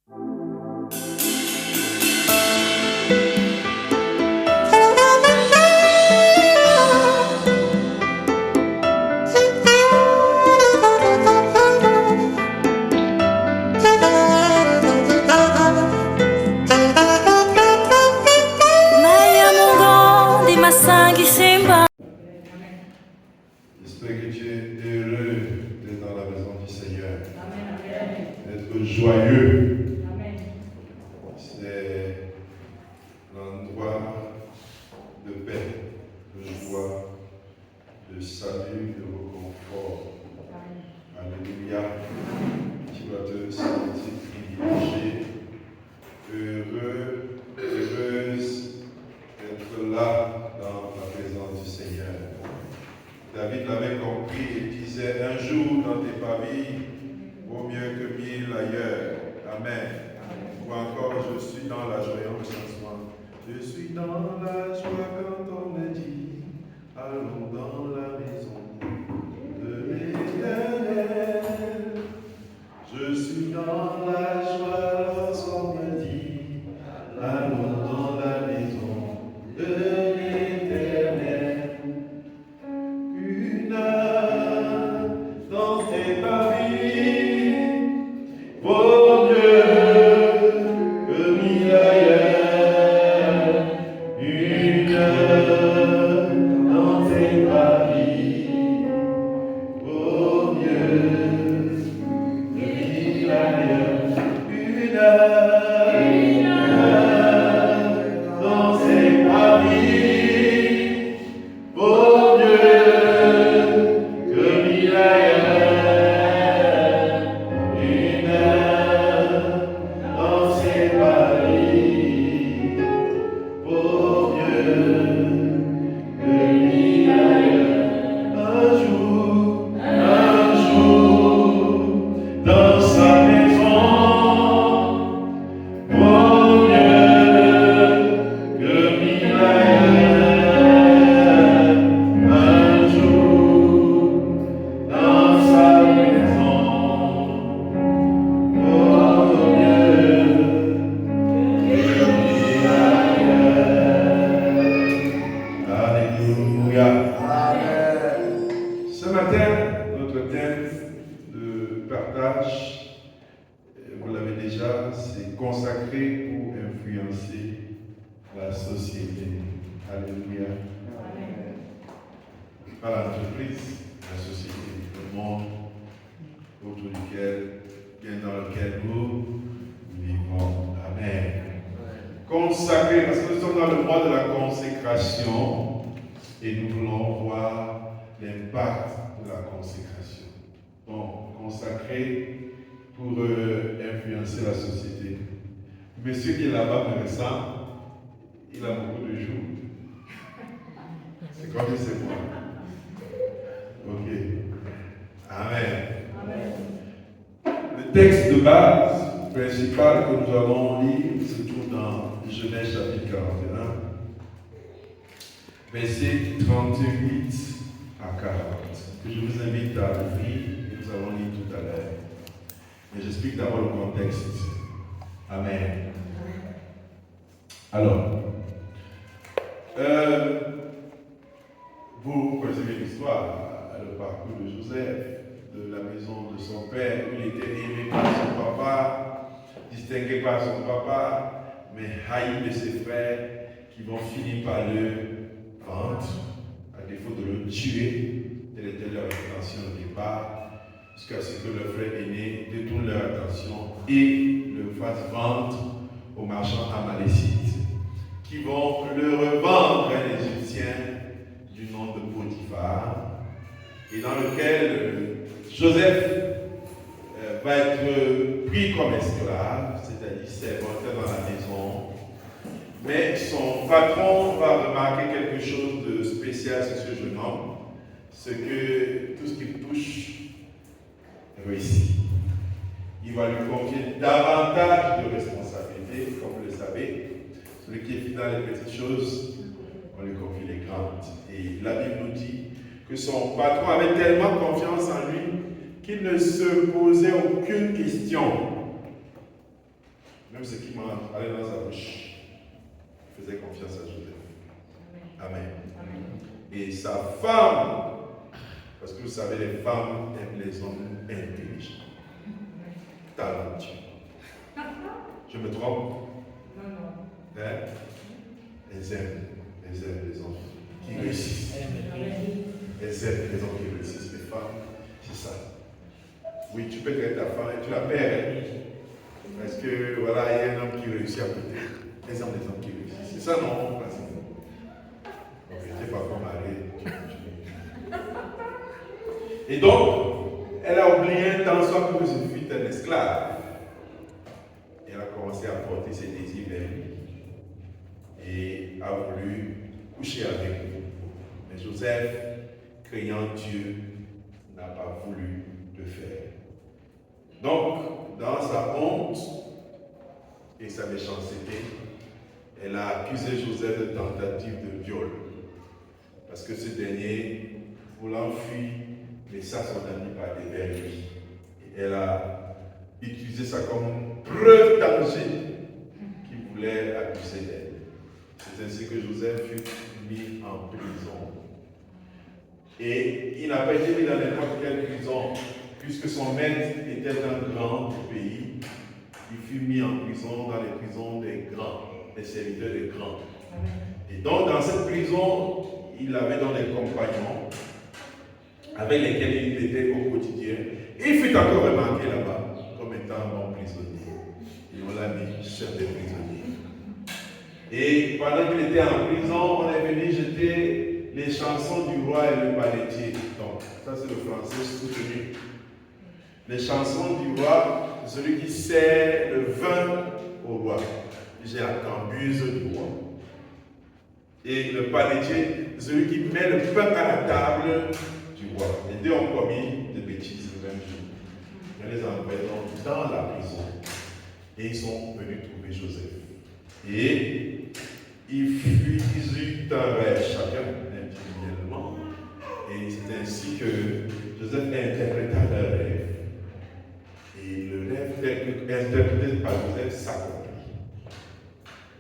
J'espère que tu es heureux d'être dans la maison du Seigneur. D'être joyeux. C'est l'endroit de paix, de joie, de salut, de réconfort. Alléluia. Tu vas te sentir privilégié, heureux, heureuse d'être là dans la présence du Seigneur. David l'avait compris et disait, un jour dans tes pavis vaut mieux que 1000 ailleurs. Amen. Ou encore, je suis dans la joie, en changement. Je suis dans la joie quand on me dit, allons dans la maison de l'Éternel. Je suis dans la joie lorsqu'on me dit, allons dans la maison de l'Éternel. Une heure dans tes pavis vaut mieux que 1000 ailleurs. Une heure dans tes pavis vaut mieux que 1000 ailleurs. Une heure dans tes pavis vaut mieux que 1000 ailleurs. Une heure dans ses paris vaut mieux que 1000 ailleurs. Un jour, dans sa maison vaut mieux que 1000 ailleurs. Un jour, dans sa maison vaut mieux que 1000 ailleurs. Alléluia. Ce matin, notre thème de partage, vous l'avez déjà, c'est consacré pour influencer la société. Alléluia. Pas l'entreprise, la société, le monde autour duquel, bien dans lequel nous vivons. Amen. Consacré, parce que nous sommes dans le mois de la consécration et nous voulons voir l'impact de la consécration. Donc, consacré pour influencer la société. Monsieur qui est là-bas me ressemble, il a beaucoup de jours. C'est comme c'est moi. Ok. Amen. Le texte de base principal que nous allons lire se trouve dans Genèse chapitre 41, versets 38 à 40. Que je vous invite à ouvrir et nous allons lire tout à l'heure. Mais j'explique d'abord le contexte. Amen. Alors, vous connaissez l'histoire, le parcours de Joseph, de la maison de son père, où il était aimé par son papa, distingué par son papa, mais haï de ses frères qui vont finir par le vendre, à défaut de le tuer. Telle était leur intention au départ, jusqu'à ce que le frère aîné détourne leur attention et le fasse vendre aux marchands amalécites, qui vont le revendre à un Égyptien du nom de Potiphar, et dans lequel Joseph va être pris comme esclave, c'est-à-dire serviteur dans la maison. Mais son patron va remarquer quelque chose de spécial sur ce jeune homme, c'est que tout ce qu'il touche réussit. Il va lui confier davantage de responsabilités, comme vous le savez. Celui qui est dans les petites choses, on lui confie les grandes. Et la Bible nous dit que son patron avait tellement confiance en lui qu'il ne se posait aucune question. même ce qui allait dans sa bouche, faisait confiance à Joseph. Amen. Et sa femme, parce que vous savez, les femmes aiment les hommes intelligents, talentueux. Je me trompe? Non. Hein? Elles aiment les hommes qui réussissent. Elles aiment les hommes qui réussissent. Les femmes, c'est ça. Oui, tu peux être ta femme et tu la perds. Parce que voilà, il y a un homme qui réussit à côté. Elles aiment les hommes qui réussissent. C'est ça, non? Ok, tu n'es pas comme marié. Et donc, elle a oublié un temps soit que ce fut un esclave. Elle a commencé à porter ses désirs vers lui et a voulu coucher avec lui. Mais Joseph, craignant Dieu, n'a pas voulu le faire. Donc, dans sa honte et sa méchanceté, elle a accusé Joseph de tentative de viol. Parce que ce dernier, voulant fuir, laissa son ami parler vers lui. Et elle a utilisé ça comme preuve tangible qu'il voulait accuser d'elle. C'est ainsi que Joseph fut mis en prison. Et il n'a pas été mis dans n'importe quelle prison, puisque son maître était un grand du pays. Il fut mis en prison dans les prisons des grands, des serviteurs des grands. Et donc dans cette prison, il avait donc des compagnons avec lesquels il était au quotidien. Et il fut encore remarqué là-bas comme étant un bon prisonnier. Et on l'a mis chef des prisonniers. Et pendant qu'il était en prison, on est venu jeter les chansons du roi et le palettier. Donc, ça c'est le français soutenu. Les chansons du roi, c'est celui qui sert le vin au roi. J'ai la cambuse du roi. Et le palettier, c'est celui qui met le pain à la table du roi. Les deux ont commis de bêtises le même jour. On les a envoyés dans la prison. Et ils sont venus trouver Joseph. Et ils eurent un rêve, chacun individuellement. Et c'est ainsi que Joseph interpréta leur rêve. Et le rêve interprété par Joseph s'accomplit.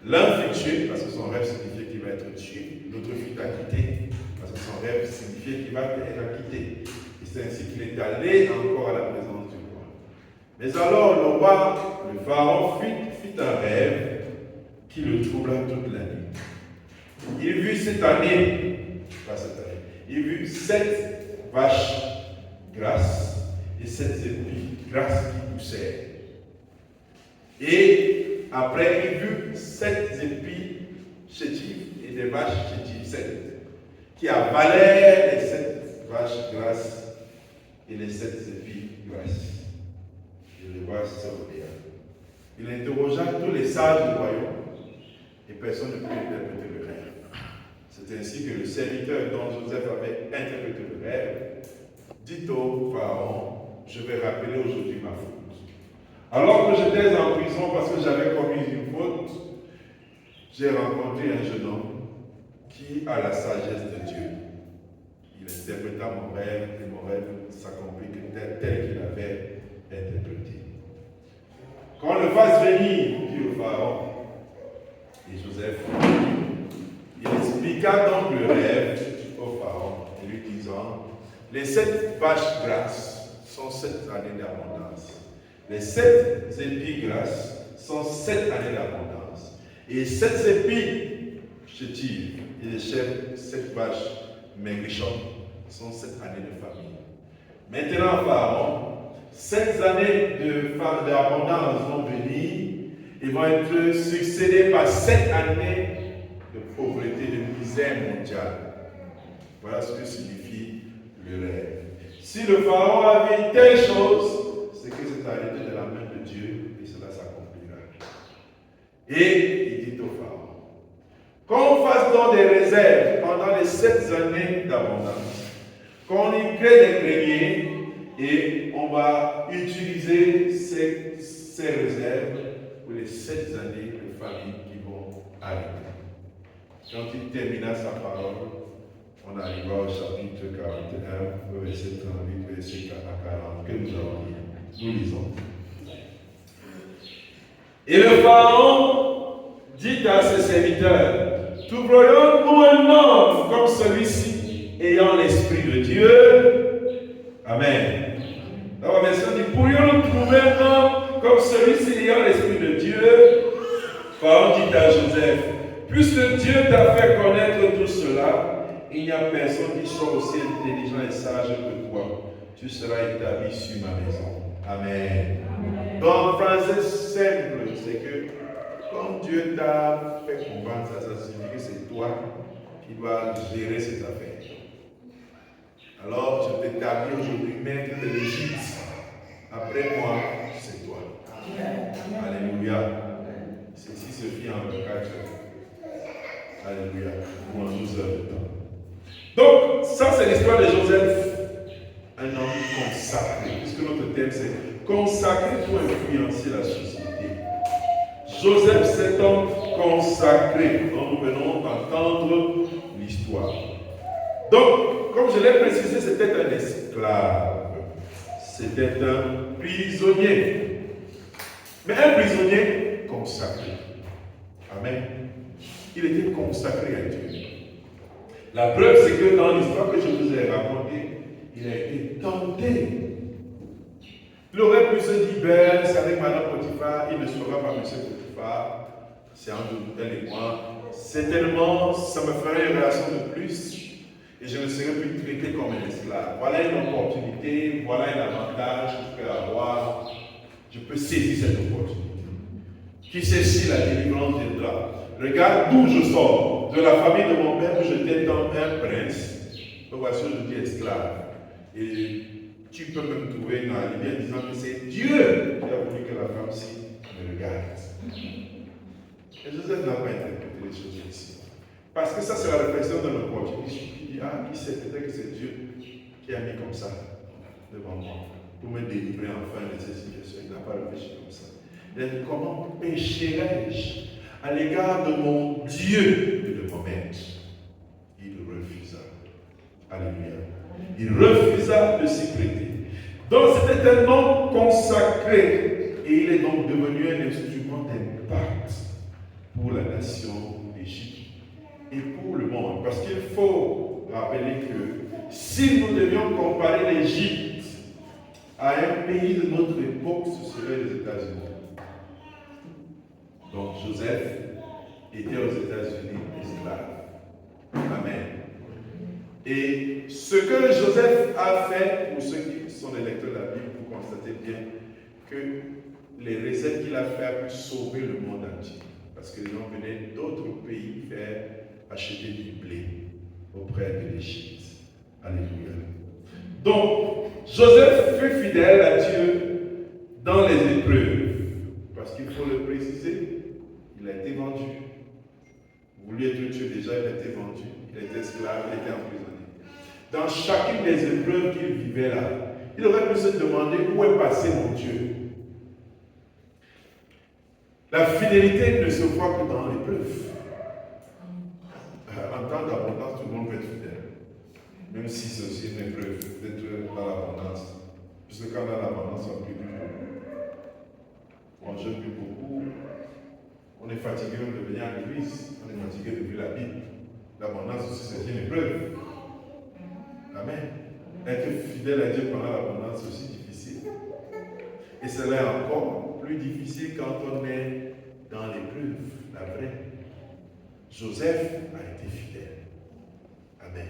L'un fut tué parce que son rêve signifiait qu'il va être tué. L'autre fut acquitté parce que son rêve signifiait qu'il va être acquitté. Et c'est ainsi qu'il est allé encore à la présence du roi. Mais alors le roi, le pharaon, fit un rêve qui le troubla toute la nuit. Il vit cette année, il vit 7 vaches grasses et 7 épis grasses qui poussèrent. Et après, il vit 7 épis chétifs et des vaches chétives, 7, qui avalèrent les 7 vaches grasses et les 7 épis grasses. Et le roi se réveilla. Il interrogea tous les sages du royaume et personne ne put interpréter le rêve. C'est ainsi que le serviteur dont Joseph avait interprété le rêve dit au pharaon, je vais rappeler aujourd'hui ma faute. Alors que j'étais en prison parce que j'avais commis une faute, j'ai rencontré un jeune homme qui a la sagesse de Dieu. Il interpréta mon rêve et mon rêve s'accomplit tel qu'il avait interprété. Qu'on le fasse venir, dit le pharaon. Et Joseph, il expliqua donc le rêve au pharaon, en lui disant, les 7 vaches grasses sont 7 années d'abondance. Les 7 épis grasses sont 7 années d'abondance. Et 7 épis chétives et les 7 vaches maigrichonnes sont 7 années de famille. Maintenant, pharaon, 7 années d'abondance vont venir et vont être succédées par 7 années de pauvreté, de misère mondiale. Voilà ce que signifie le rêve. Si le pharaon a vu telle chose, c'est que c'est arrêté de la main de Dieu et cela s'accomplira. Et il dit au pharaon, qu'on fasse donc des réserves pendant les 7 années d'abondance, qu'on y crée des greniers et on va utiliser ces réserves pour les 7 années de famine qui vont arriver. Quand il termina sa parole, on arriva au chapitre 41, verset 38, verset 40, que nous avons lu. Nous lisons. Et le Pharaon dit à ses serviteurs, trouverons-nous un homme comme celui-ci, ayant l'Esprit de Dieu? Amen. La version dit, pourrions-nous trouver un homme comme celui-ci, ayant l'Esprit de Dieu? Pharaon dit à Joseph, puisque Dieu t'a fait connaître tout cela, il n'y a personne qui soit aussi intelligent et sage que toi. Tu seras établi sur ma maison. Amen. Donc, en français simple, c'est que comme Dieu t'a fait comprendre ça, ça signifie que c'est toi qui dois gérer ces affaires. Alors, je t'établis aujourd'hui maître de l'Égypte. Après moi, c'est toi. Alléluia. Ceci se fit en 4 heures. Alléluia. Ou en 12 heures de temps. Donc, ça c'est l'histoire de Joseph. Un homme consacré. Puisque notre thème c'est consacré pour influencer la société. Joseph, cet homme consacré dont nous venons d'entendre l'histoire. Donc, comme je l'ai précisé, c'était un esclave. C'était un prisonnier. Mais un prisonnier consacré. Amen. Il était consacré à Dieu. La preuve, c'est que dans l'histoire que je vous ai racontée, il a été tenté. Il aurait pu se dire, ben, c'est avec Madame Potiphar, il ne sera pas Monsieur Potiphar, c'est entre elle et moi. Certainement, ça me ferait une relation de plus et je ne serais plus traité comme un esclave. Voilà une opportunité, voilà un avantage que je peux avoir. Je peux saisir cette opportunité. Qui sait si la délivrance viendra? Regarde d'où je sors, de la famille de mon père où j'étais un prince. Donc voici je dis esclave. Et tu peux me trouver dans la Bible en disant que c'est Dieu qui a voulu que la femme-ci me regarde. Et Joseph n'a pas interprété les choses ici. Parce que ça, c'est la réflexion d'un opportuniste qui dit, ah, qui sait, peut-être que c'est Dieu qui a mis comme ça devant moi pour me délivrer enfin de cette situation. Il n'a pas réfléchi comme ça. Il a dit, comment pécherai-je à l'égard de mon Dieu et de mon maître? Il refusa. Alléluia. Il refusa de s'y prêter. Donc c'était un homme consacré et il est donc devenu un instrument d'impact pour la nation d'Égypte et pour le monde. Parce qu'il faut rappeler que si nous devions comparer l'Égypte à un pays de notre époque, ce serait les États-Unis. Donc Joseph était aux États-Unis esclave. Amen. Et ce que Joseph a fait, pour ceux qui sont des lecteurs de la Bible, vous constatez bien que les recettes qu'il a fait a pu sauver le monde entier. Parce que les gens venaient d'autres pays faire acheter du blé auprès de l'Égypte. Alléluia. Donc, Joseph fut fidèle à Dieu dans les épreuves. Parce qu'il faut le préciser, il a été vendu. Vous vouliez être tué déjà, il a été vendu. Il était esclave, il était emprisonné. Dans chacune des épreuves qu'il vivait là, il aurait pu se demander où est passé mon Dieu. La fidélité ne se voit que dans l'épreuve. En temps d'abondance, tout le monde peut être fidèle. Même si c'est aussi une épreuve d'être dans l'abondance. Puisque quand dans l'abondance, on prie plus beaucoup. On ne jeûne plus beaucoup. On est fatigué de venir à l'église. On est fatigué de lire la Bible. L'abondance aussi, c'est une épreuve. Amen. Être fidèle à Dieu pendant l'abondance, c'est aussi difficile. Et cela est encore plus difficile quand on est dans l'épreuve, la vraie. Joseph a été fidèle. Amen.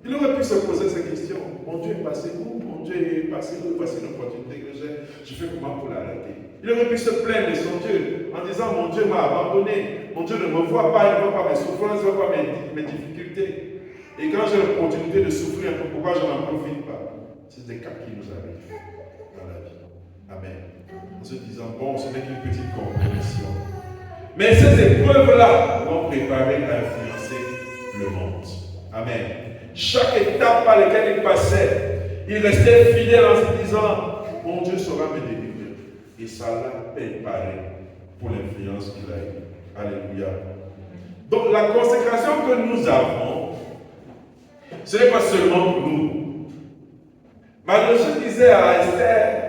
Il aurait pu se poser cette question. Mon Dieu est passé où? Mon Dieu est passé où? Voici l'opportunité que j'ai. Je fais comment pour l'arrêter? Il aurait pu se plaindre de son Dieu en disant, mon Dieu m'a abandonné. Mon Dieu ne me voit pas, il ne voit pas mes souffrances, il ne voit pas mes difficultés. Et quand j'ai l'opportunité de souffrir un peu, pourquoi je n'en profite pas? C'est des cas qui nous arrivent dans la vie. Amen. En se disant, bon, ce n'est qu'une petite compréhension. Mais ces épreuves-là l'ont préparé à influencer le monde. Amen. Chaque étape par laquelle il passait, il restait fidèle en se disant, mon Dieu saura me délivrer. Et ça l'a préparé pour l'influence qu'il a eue. Alléluia. Donc la consécration que nous avons, ce n'est pas seulement pour nous. Mardochée disait à Esther,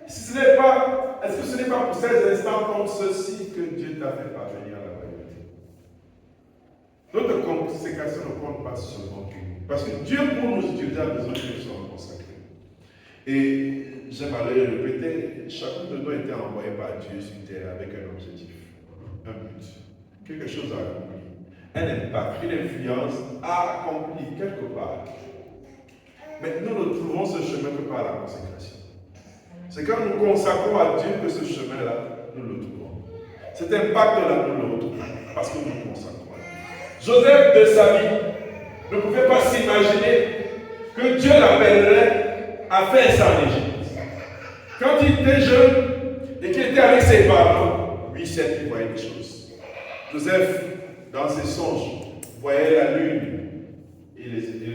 si ce n'est pas Est-ce que ce n'est pas pour ces instants comme ceci que Dieu t'a fait parvenir à la royauté? Notre consécration ne compte pas seulement que nous. Parce que Dieu, pour nous utiliser, a besoin que nous soyons consacrés. Et j'aime à le répéter, chacun de nous a été envoyé par Dieu sur terre avec un objectif, un but, quelque chose à accomplir, un impact, une influence à accomplir quelque part. Mais nous ne trouvons ce chemin que par la consécration. C'est quand nous consacrons à Dieu que ce chemin-là, nous le trouvons. Cet impact-là, nous le retrouvons parce que nous nous consacrons à Dieu. Joseph, de sa vie, ne pouvait pas s'imaginer que Dieu l'appellerait à faire ça en Égypte. Quand il était jeune et qu'il était avec ses parents, lui, certes, il voyait des choses. Joseph, dans ses songes, voyait la lune et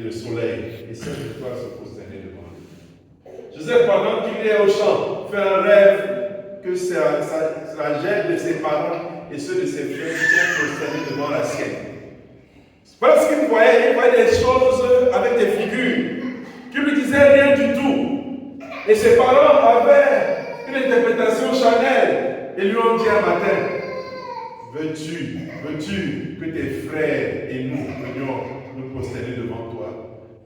le soleil et cette étoile se prosterner devant lui. Joseph, pendant qu'il est au champ, fait un rêve que c'est la gêne de ses parents et ceux de ses frères qui sont prosternés devant la sienne. Parce qu'il voyait des choses avec des figures qui lui disaient rien du tout. Et ses parents avaient une interprétation charnelle et lui ont dit un matin, veux-tu que tes frères et nous venions nous prosterner devant toi?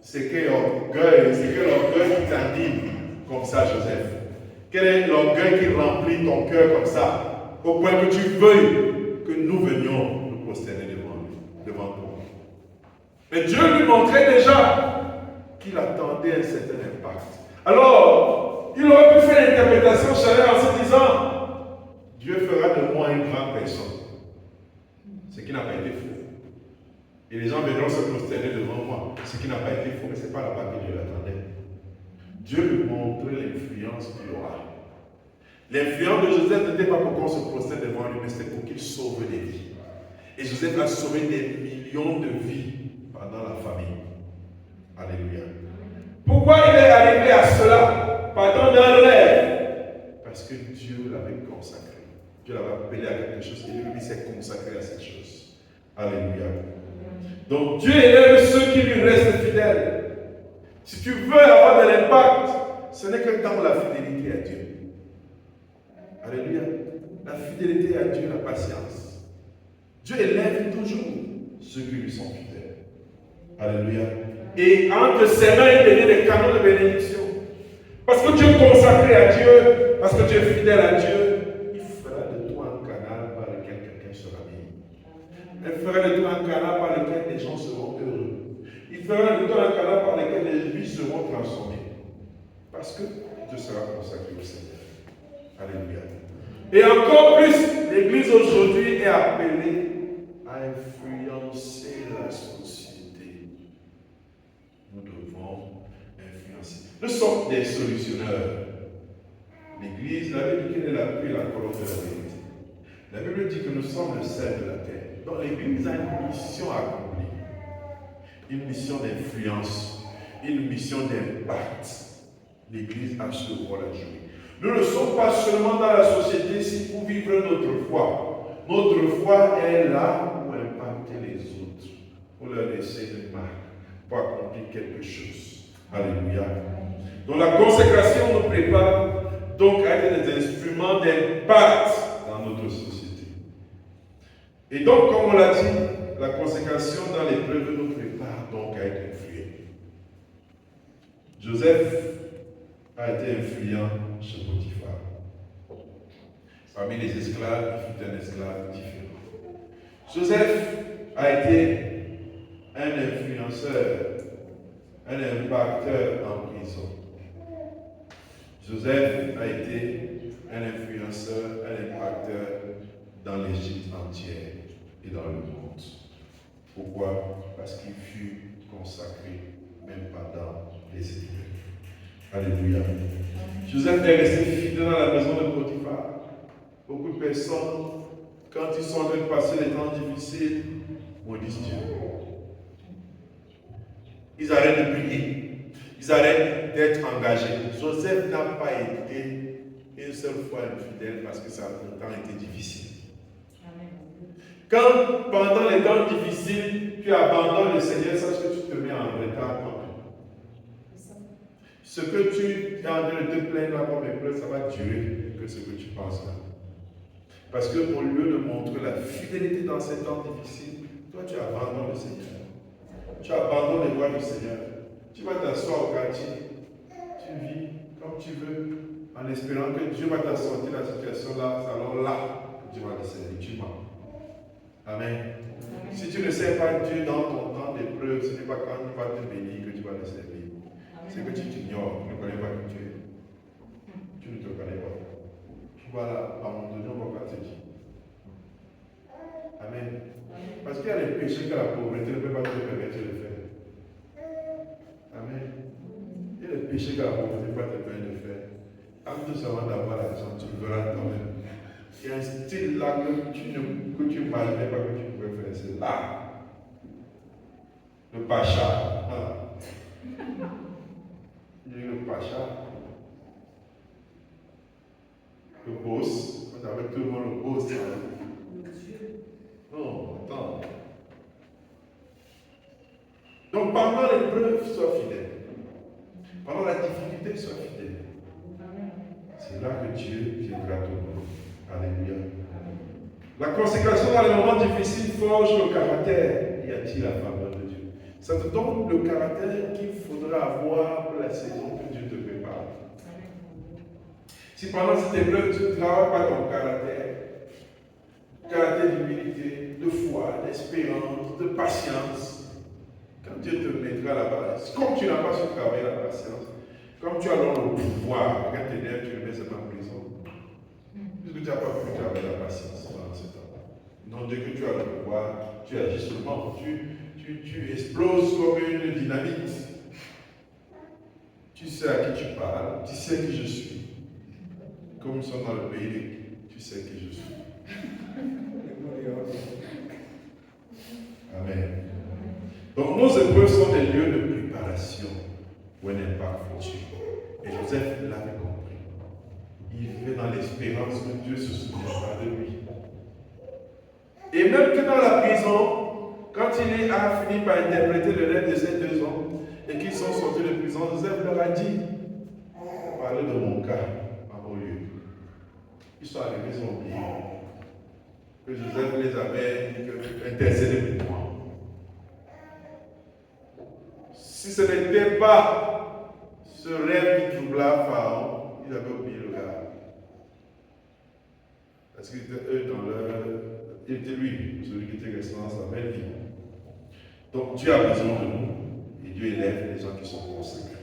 C'est quel orgueil qui t'anime comme ça, Joseph? Quel est l'orgueil qui remplit ton cœur comme ça, au point que tu veuilles que nous venions nous prosterner devant toi? Mais Dieu lui montrait déjà qu'il attendait un certain impact. Alors, il aurait pu faire l'interprétation charnelle en se disant, Dieu fera de moi une grande personne. Ce qui n'a pas été faux. Et les gens viendront se prosterner devant moi. Ce qui n'a pas été faux, mais ce n'est pas là-bas que Dieu l'attendait. Dieu lui montrait l'influence qu'il aura. L'influence de Joseph n'était pas pour qu'on se prosterne devant lui, mais c'était pour qu'il sauve des vies. Et Joseph a sauvé des millions de vies pendant la famine. Alléluia. Pourquoi il est arrivé à cela? Pendant un rêve. Parce que Dieu l'avait consacré. Dieu l'avait appelé à quelque chose et lui s'est consacré à cette chose. Alléluia. Donc Dieu élève ceux qui lui restent fidèles. Si tu veux avoir de l'impact, ce n'est que dans la fidélité à Dieu. Alléluia. La fidélité à Dieu, la patience. Dieu élève toujours ceux qui lui sont fidèles. Alléluia. Et entre ses mains, il devient des canaux de bénédiction. Parce que tu es consacré à Dieu, parce que tu es fidèle à Dieu, il fera de toi un canal par lequel quelqu'un sera béni. Il fera de toi un canal par lequel les gens seront heureux. Il fera de toi un canal par lequel les vies seront transformées. Parce que tu seras consacré au Seigneur. Alléluia. Et encore plus, l'Église aujourd'hui est appelée à influencer la société. Nous devons influencer. Nous sommes des solutionneurs. L'Église, la Bible dit qu'elle est l'appui et la colonne de la vérité. La Bible dit que nous sommes le sel de la terre. Donc l'Église a une mission à accomplir. Une mission d'influence. Une mission d'impact. L'Église a ce rôle à jouer. Nous ne sommes pas seulement dans la société ici pour vivre notre foi. Notre foi est là pour impacter les autres, pour leur laisser une marque, pour accomplir quelque chose. Alléluia. Donc la consécration nous prépare donc à être des instruments d'impact dans notre société. Et donc, comme on l'a dit, la consécration dans l'épreuve nous prépare donc à être influents. Joseph a été influent chez Potiphar. Parmi les esclaves, il fut un esclave différent. Joseph a été un influenceur, un impacteur en prison. Joseph a été un influenceur, un impacteur dans l'Égypte entière et dans le monde. Pourquoi? Parce qu'il fut consacré même pendant les épreuves. Alléluia. Joseph est resté fidèle dans la maison de Potiphar. Beaucoup de personnes, quand ils sont en train de passer les temps difficiles, maudissent Dieu. Ils arrêtent de prier. Ils arrêtent d'être engagés. Joseph n'a pas été une seule fois infidèle parce que ça a longtemps été difficile. Quand, pendant les temps difficiles, tu abandonnes le Seigneur, sache que tu te mets en retard toi-même. Ce que tu es en train de te plaindre là comme épreuve, ça va durer que ce que tu penses là. Parce qu'au lieu de montrer la fidélité dans ces temps difficiles, toi tu abandonnes le Seigneur. Tu abandonnes les voies du Seigneur. Tu vas t'asseoir au quartier. Tu vis comme tu veux, en espérant que Dieu va t'assortir de la situation là. C'est alors là que tu vas le servir. Tu mens. Amen. Si tu ne sers pas Dieu dans ton temps d'épreuve, ce n'est pas quand il va te bénir que tu vas le servir. C'est que tu t'ignores, tu ne connais pas qui tu es. Tu ne te connais pas. Voilà, à un moment donné, on va pas te dire. Amen. Parce qu'il y a des péchés que la pauvreté ne peut pas te permettre de faire. Amen. Il y a des péchés que la pauvreté ne peut pas te permettre de faire. Avant tout seulement d'avoir l'argent, tu le verras toi-même. Il y a un style là que tu n'imaginais pas que tu pouvais faire. C'est là. Le pacha. Voilà. Il y a eu le pacha. Le boss. On avait tout le monde le boss. Non, attends. Donc pendant l'épreuve, sois fidèle. Pendant la difficulté, sois fidèle. C'est là que Dieu viendra te voir. Alléluia. La consécration dans les moments difficiles forge le caractère, y a-t-il la faveur de Dieu. Ça te donne le caractère qu'il faudra avoir pour la saison que Dieu te prépare. Si pendant cette épreuve, tu ne travailles pas ton caractère d'humilité, de foi, d'espérance, de patience, quand Dieu te mettra là-bas, comme tu n'as pas su travailler la patience, comme tu as alors le pouvoir, quand tu es tu le mets seulement en prison. Puisque tu n'as pas pu travailler la patience pendant ce temps. Non, dès que tu as le pouvoir, tu agis seulement, tu exploses comme une dynamite. Tu sais à qui tu parles, tu sais qui je suis. Comme nous sommes dans le pays, tu sais qui je suis. Amen. Donc nos épreuves sont des lieux de préparation pour un impact futur. Et Joseph l'avait compris. Il vivait dans l'espérance que Dieu se souviendra de lui. Et même que dans la prison, quand il a fini par interpréter le rêve de ces deux hommes et qu'ils sont sortis de prison, Joseph leur a dit, parlez de mon cas en haut lieu. Ils sont arrivés, ils ont oublié que Joseph les avait intercédés pour moi. Si ce n'était pas ce rêve qui troubla Pharaon, ils avaient oublié le gars. Parce qu'ils étaient eux dans leur... Il était lui, celui qui était resté dans sa belle vie. Donc Dieu a besoin de nous et Dieu élève les gens qui sont consacrés.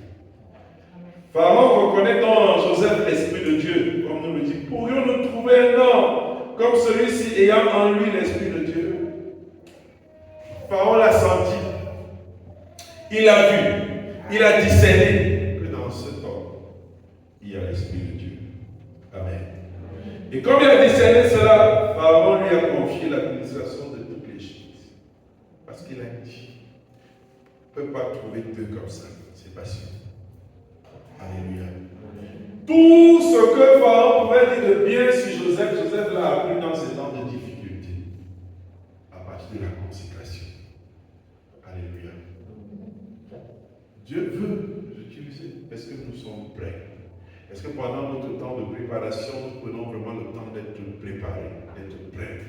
Pharaon reconnaît dans Joseph l'Esprit de Dieu, comme nous le dit. Pourrions-nous trouver un homme comme celui-ci ayant en lui l'Esprit de Dieu? Pharaon l'a senti. Il a vu, il a discerné que dans ce temps, il y a l'Esprit de Dieu. Amen. Et comme il a discerné cela, Pharaon lui a confié l'administration de toutes les choses. Parce qu'il a dit, on ne peut pas trouver deux comme ça. C'est pas sûr. Alléluia. Tout ce que Pharaon pouvait dire de bien sur Joseph, Joseph l'a appris dans ses temps de difficulté. À partir de la consécration. Alléluia. Dieu veut nous utiliser. Est-ce que nous sommes prêts? Est-ce que pendant notre temps de préparation, nous prenons vraiment le temps d'être préparés, d'être prêts,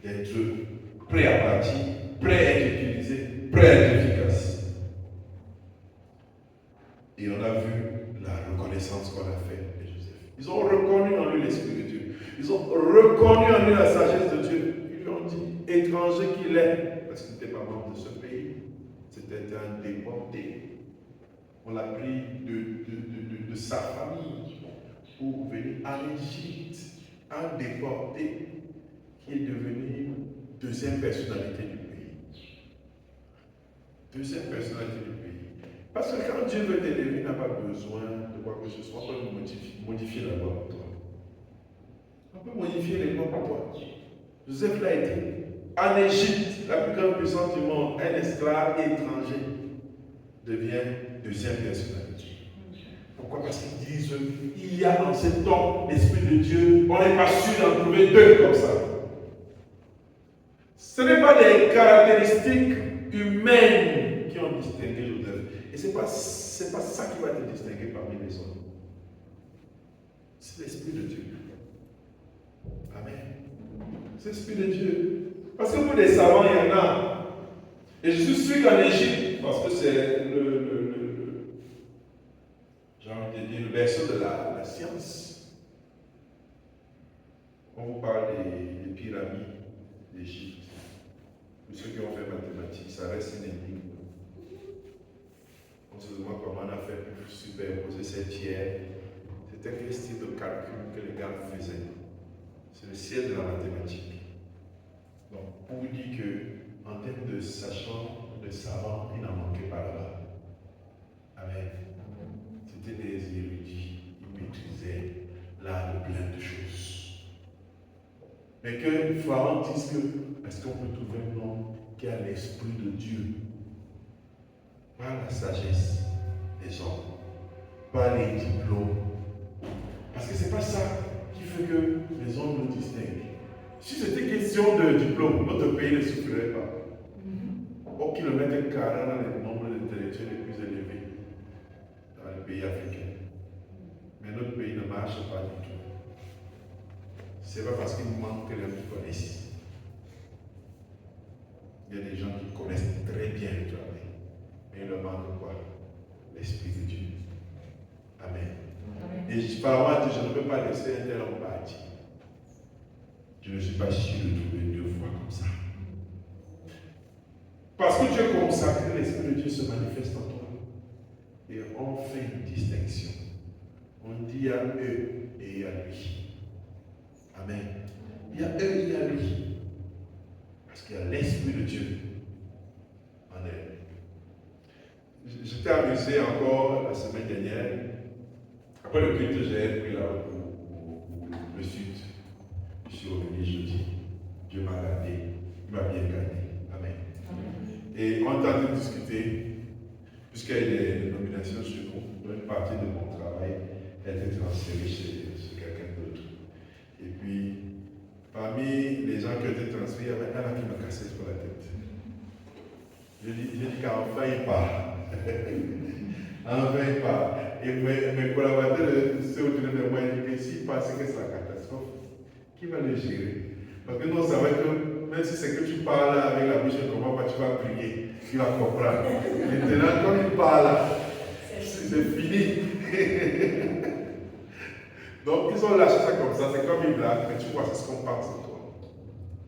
d'être prêts à partir, prêts à être utilisés, prêts à être efficaces? Et on a vu la reconnaissance qu'on a faite de Joseph. Ils ont reconnu en lui l'Esprit de Dieu. Ils ont reconnu en lui la sagesse de Dieu. Ils lui ont dit, étranger qu'il est, parce qu'il n'était pas membre de ce pays, c'était un déporté. On l'a pris de sa famille pour venir en Égypte, un déporté qui est devenu deuxième personnalité du pays. Deuxième personnalité du pays. Parce que quand Dieu veut t'élever, il n'a pas besoin de quoi que ce soit. On peut modifier la loi pour toi. On peut modifier les lois pour toi. Joseph l'a été. En Égypte, la plus grande puissance du monde, un esclave étranger devient deuxième personnalité. Pourquoi? Parce qu'ils disent il y a en cet homme l'Esprit de Dieu. On n'est pas sûr d'en trouver deux comme ça. Ce n'est pas des caractéristiques humaines qui ont distingué Joseph. Et ce n'est pas ce n'est pas ça qui va te distinguer parmi les autres. C'est l'Esprit de Dieu. Amen. C'est l'Esprit de Dieu. Parce que pour les savants, il y en a. Et je suis sûr qu'en Égypte, parce que c'est j'ai envie de dire, le berceau de la science. On vous parle des pyramides d'Égypte. Pour ceux qui ont fait mathématiques, ça reste une énigme. On se demande comment on a fait pour superposer ces pierres. C'était quel style de calcul que les gars faisaient. C'est le ciel de la mathématique. Donc, pour vous dire qu'en termes de sachants, de savants, il n'en manquait pas là-bas. Amen. C'était des érudits. Ils maîtrisaient l'art de plein de choses. Mais que Pharaon dise que, est-ce qu'on peut trouver un homme qui a l'esprit de Dieu? Pas la sagesse des hommes, pas les diplômes. Parce que ce n'est pas ça qui fait que les hommes nous distinguent. Si c'était question de diplôme, notre pays ne souffrirait pas. Au kilomètre carré, on a le nombre d'intellectuels les plus élevés dans les pays africains. Mais notre pays ne marche pas du tout. Ce n'est pas parce qu'il manque que les gens connaissent. Il y a des gens qui connaissent très bien le travail. Mais il leur manque quoi? L'Esprit de Dieu. Amen. Et Pharaon dit, je ne peux pas laisser un tel homme partir. Je ne suis pas sûr de trouver 2 fois comme ça. Parce que tu es consacré, l'Esprit de Dieu se manifeste en toi. Et on fait une distinction. On dit à eux et à lui. Amen. Il y a eux et il y a lui. Parce qu'il y a l'Esprit de Dieu en elle. J'étais amusé encore la semaine dernière. Après le culte, j'ai pris la route pour le sud. Je suis revenu jeudi. Dieu m'a gardé. Il m'a bien gardé. Amen. Et on est en train de discuter, puisqu'il y a des nominations chez nous, une partie de mon travail a été transférée chez quelqu'un d'autre. Et puis, parmi les gens qui ont été transférés, il y avait un qui m'a cassé sur la tête. J'ai dit qu'enfin il part. Enfin il part. Et mes collaborateurs, ceux autour de moi, ils disent que s'il passe, que c'est la catastrophe. Qui va le gérer? Parce que nous, on savait que même si c'est que tu parles avec la bouche, comment tu vas prier, tu vas comprendre. Maintenant, quand il parle, c'est fini. Donc, ils ont lâché ça comme ça, c'est comme une blague, mais tu vois, c'est ce qu'on pense en toi.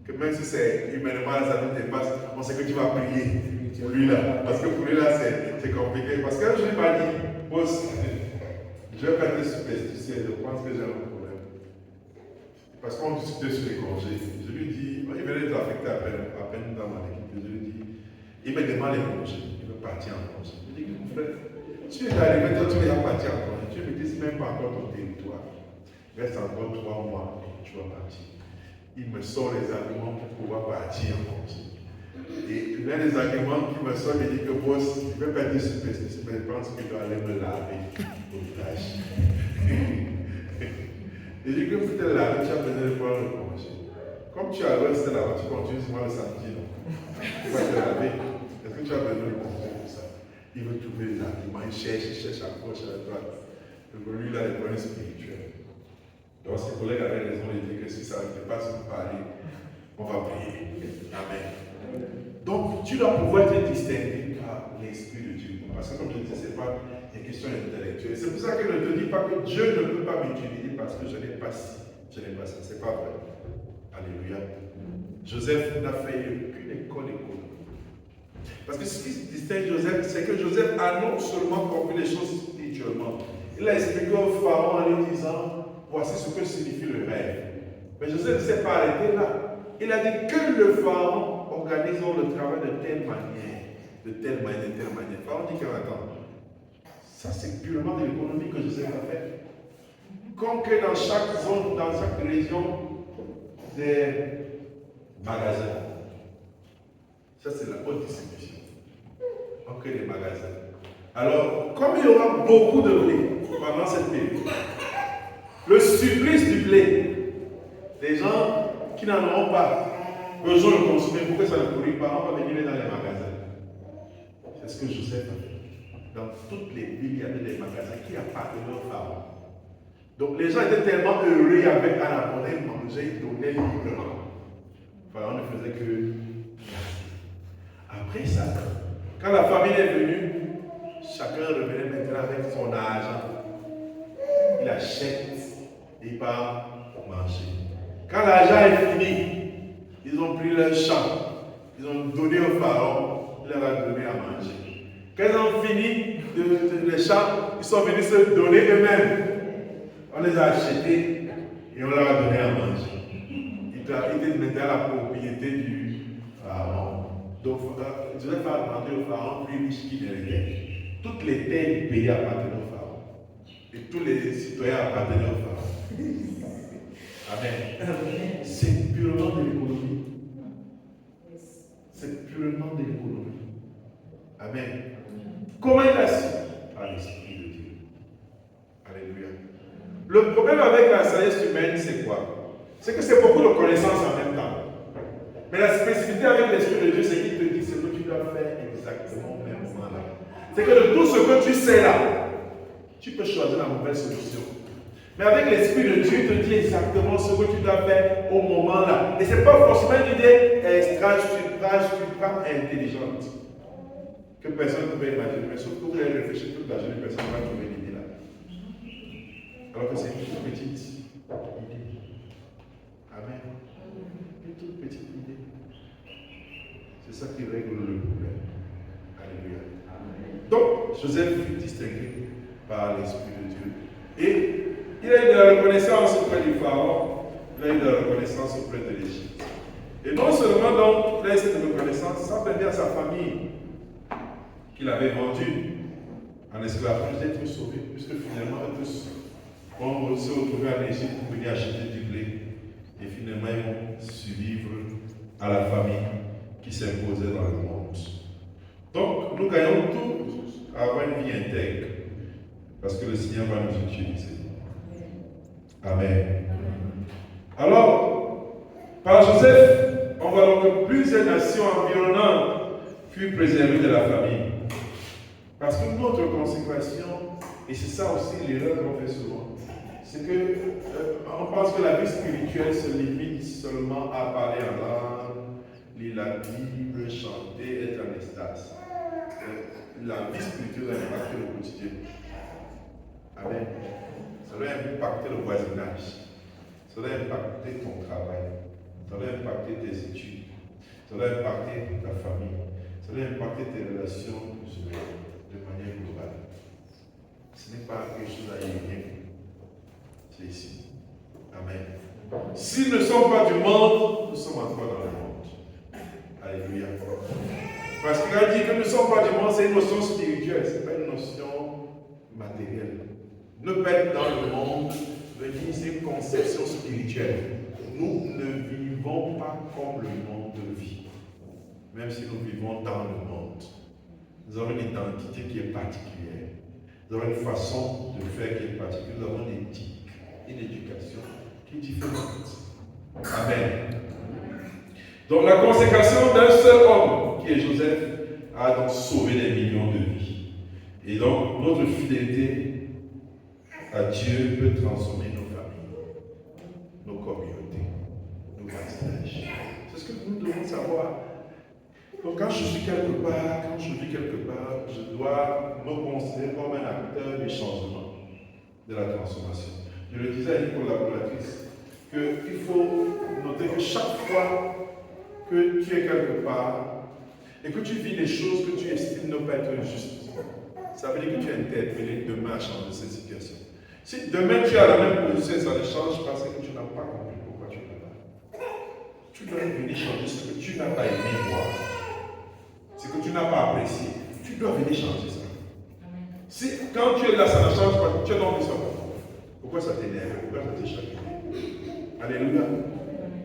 Que même si c'est humainement, ça nous dépasse, on sait que tu vas prier pour lui là. Parce que pour lui là, c'est compliqué. Parce que je lui ai dit, boss, je vais pas être superstitieux, je pense que j'ai un problème. Parce qu'on discutait sur les congés. Je lui dis, il venait d'être affecté à peine dans mon équipe. Je lui dis, il me demande les congés, il veut partir en congé. Je lui dis, mon frère, tu es arrivé, toi tu es parti en congé, tu me dis même pas encore ton territoire. Reste encore 3 mois et tu vas partir. Il me sort les arguments pour pouvoir partir en congé. Et l'un des arguments qui me sort, il dit que boss, je ne vais pas dire superstitieux, mais je pense qu'il doit aller me laver au visage. Et j'ai dit que pour te laver, tu as besoin de prendre le congé. Comme tu as resté là-bas, tu continues souvent le samedi, non? Tu vas te laver. Est-ce que tu as besoin de congé pour ça? Il veut trouver les arguments, il cherche à gauche, à droite. Donc lui, il a des problèmes spirituels. Donc ses collègues avaient raison de dire que si ça ne fait pas se parler, on va prier. Amen. Donc tu dois pouvoir te distinguer par l'Esprit de Dieu. Parce que comme je disais, ce n'est pas une question intellectuelle. C'est pour ça que je ne te dis pas que Dieu ne peut pas m'utiliser parce que je n'ai pas ci, je n'ai pas ça. Ce n'est pas vrai. Alléluia. Joseph n'a fait aucune école économique. Parce que ce qui distingue Joseph, c'est que Joseph a non seulement compris les choses spirituellement, il a expliqué au Pharaon en lui disant, voici ce que signifie le rêve. Mais Joseph ne s'est pas arrêté là. Il a dit que le Pharaon organise le travail de telle manière, de telle manière, de telle manière. Pharaon dit attends, ça c'est purement de l'économie que Joseph a fait. Comme que dans chaque zone, dans chaque région, des magasins. Ça c'est la haute distribution. On crée des magasins. Alors, comme il y aura beaucoup de blé pendant cette période, le supplice du blé, les gens qui n'en auront pas besoin de consommer pour que ça ne pourrit pas, on va venir dans les magasins. C'est ce que Joseph a fait. dans toutes les villes, il y avait des magasins qui appartenaient aux pharaons. Donc les gens étaient tellement heureux avec Anna, on les mangeait, ils donnaient librement. Le pharaon ne faisait que après ça, quand la famille est venue, chacun revenait maintenant avec son argent. Il achète et il part manger. Quand l'argent est fini, ils ont pris leur champ, ils ont donné au pharaon, il leur a donné à manger. Quand ils ont fini les champs, ils sont venus se donner eux-mêmes. On les a achetés et on leur a donné à manger. Ils étaient maintenant la propriété du pharaon. Donc, Joseph a demandé au pharaon plus riche qu'il n'était. Toutes les terres du pays appartenaient au pharaon. Et tous les citoyens appartenaient au pharaon. Amen. C'est purement de l'économie. C'est purement de l'économie. Amen. Comment il a su? Par l'Esprit de Dieu. Alléluia. Le problème avec la sagesse humaine, c'est quoi? C'est que c'est beaucoup de connaissances en même temps. Mais la spécificité avec l'Esprit de Dieu, c'est qu'il te dit ce que tu dois faire exactement au même moment là. C'est que de tout ce que tu sais là, tu peux choisir la mauvaise solution. Mais avec l'Esprit de Dieu, il te dit exactement ce que tu dois faire au moment là. Et ce n'est pas forcément une idée extra, super intelligente que personne ne peut imaginer. Mais sauf que vous allez réfléchir toute la journée, personne ne va trouver l'idée là. Alors que c'est une toute petite idée. Amen. Une toute petite idée. C'est ça qui règle le problème. Alléluia. Donc, Joseph fut distingué par l'Esprit de Dieu. Et il a eu de la reconnaissance auprès du Pharaon, il a eu de la reconnaissance auprès de l'Égypte. Et non seulement donc, il a eu cette reconnaissance, ça permet à sa famille qu'il avait vendue en esclavage d'être sauvée, puisque finalement, on se retrouvait en Égypte pour venir acheter du blé. Et finalement, ils vont survivre à la famille qui s'imposait dans le monde. Donc, nous gagnons tous à avoir une vie intègre, parce que le Seigneur va nous utiliser. Amen. Alors, par Joseph, on voit donc que plusieurs nations environnantes furent préservées de la famille. Parce que notre consécration, et c'est ça aussi l'erreur qu'on fait souvent, c'est que on pense que la vie spirituelle se limite seulement à parler en langue, lire la Bible, chanter, être en extase. La vie spirituelle doit impacter le quotidien. Amen. Ça doit impacter le voisinage. Ça doit impacter ton travail. Ça doit impacter tes études. Ça doit impacter ta famille. Ça doit impacter tes relations humaines de manière globale. Ce n'est pas quelque chose à ignorer. C'est ici. Amen. S'ils ne sont pas du monde, nous sommes encore dans le monde. Alléluia. Parce qu'il a dit que nous ne sommes pas du monde, c'est une notion spirituelle, ce n'est pas une notion matérielle. Ne pas être dans le monde veut dire c'est une conception spirituelle. Nous ne vivons pas comme le monde vit, même si nous vivons dans le monde. Nous avons une identité qui est particulière. Nous avons une façon de faire qui est particulière. Nous avons une éthique, une éducation qui est différente. Amen. Donc la consécration d'un seul homme, qui est Joseph, a donc sauvé des millions de vies. Et donc notre fidélité à Dieu peut transformer nos familles, nos communautés, nos voisinages. C'est ce que nous devons savoir. Donc quand je suis quelque part, quand je vis quelque part, je dois me considérer comme un acteur du changement, de la transformation. Je le disais à une collaboratrice, qu'il faut noter que chaque fois que tu es quelque part et que tu vis des choses que tu estimes ne pas être justes, ça veut dire que tu es interpellé demain à changer cette situation. Si demain tu es à la même position et ça ne change pas, c'est que tu n'as pas compris pourquoi tu es là. Tu dois venir changer ce que tu n'as pas aimé voir, ce que tu n'as pas apprécié. Tu dois venir changer ça. Si quand tu es là, ça ne change pas, tu es dans le sang. Pourquoi ça t'énerve? Pourquoi ça te chagrine? Alléluia.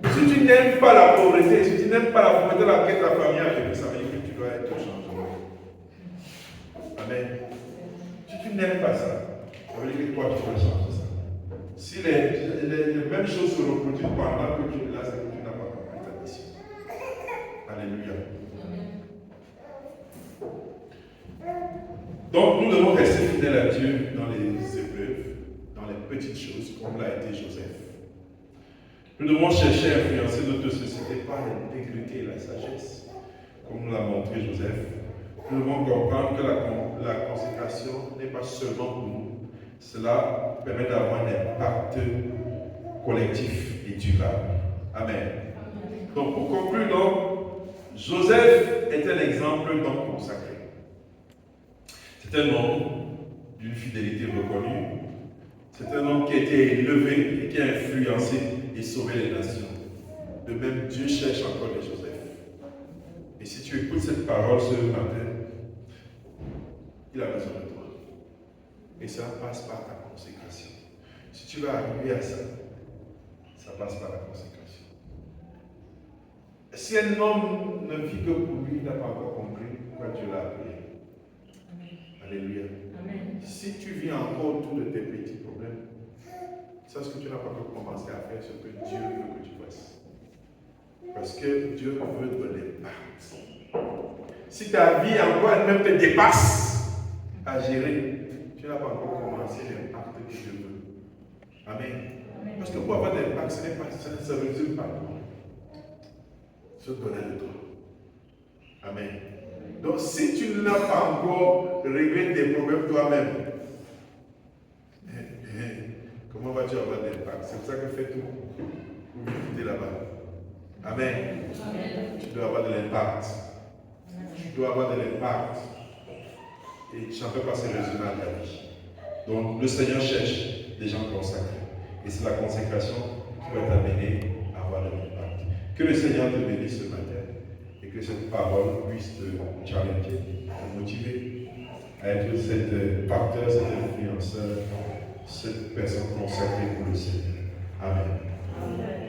Si tu n'aimes pas la pauvreté, si tu n'aimes pas la pauvreté dans laquelle ta famille a vécu, ça veut dire que tu dois être changé. Amen. Si tu n'aimes pas ça, ça veut dire que toi tu dois changer ça. Si les mêmes choses se reproduisent pendant que tu es là, c'est que tu n'as pas compris ta mission. Alléluia. Donc nous devons rester fidèles à Dieu dans les épreuves, dans les petites choses, comme l'a été Joseph. Nous devons chercher à influencer notre société par l'intégrité et la sagesse, comme nous l'a montré Joseph. Nous devons comprendre que la consécration n'est pas seulement pour nous. Cela permet d'avoir un impact collectif et durable. Amen. Donc pour conclure, Joseph est un exemple d'homme consacré. C'est un homme d'une fidélité reconnue. C'est un homme qui a été élevé et qui a influencé et sauvé les nations. De même, Dieu cherche encore des Joseph. Et si tu écoutes cette parole ce matin, il a besoin de toi. Et ça passe par ta consécration. Si tu veux arriver à ça, ça passe par la consécration. Si un homme ne vit que pour lui, il n'a pas encore compris pourquoi Dieu l'a appelé. Alléluia. Amen. Si tu vis encore autour de tes petits problèmes, c'est ce que tu n'as pas encore commencé à faire, ce que Dieu veut que tu fasses. Parce que Dieu veut de l'impact. Si ta vie encore elle-même te dépasse à gérer, tu n'as pas encore commencé l'impact que Dieu veut. Amen. Parce que pour avoir de l'impact, ça ne résume pas. Se donner de toi. Amen. Donc si tu n'as pas encore réglé tes problèmes toi-même, comment vas-tu avoir de l'impact? C'est pour ça que fais tout pour quitter là-bas. Amen. Amen. Tu dois avoir de l'impact. Tu dois avoir de l'impact. Et tu n'en peux pas se résumer à ta vie. Donc le Seigneur cherche des gens consacrés. Et c'est la consécration qui va t'amener à avoir de l'impact. Que le Seigneur te bénisse ce matin et que cette parole puisse te challenger, te motiver à être cet acteur, cet influenceur, cette personne consacrée pour le Seigneur. Amen. Amen.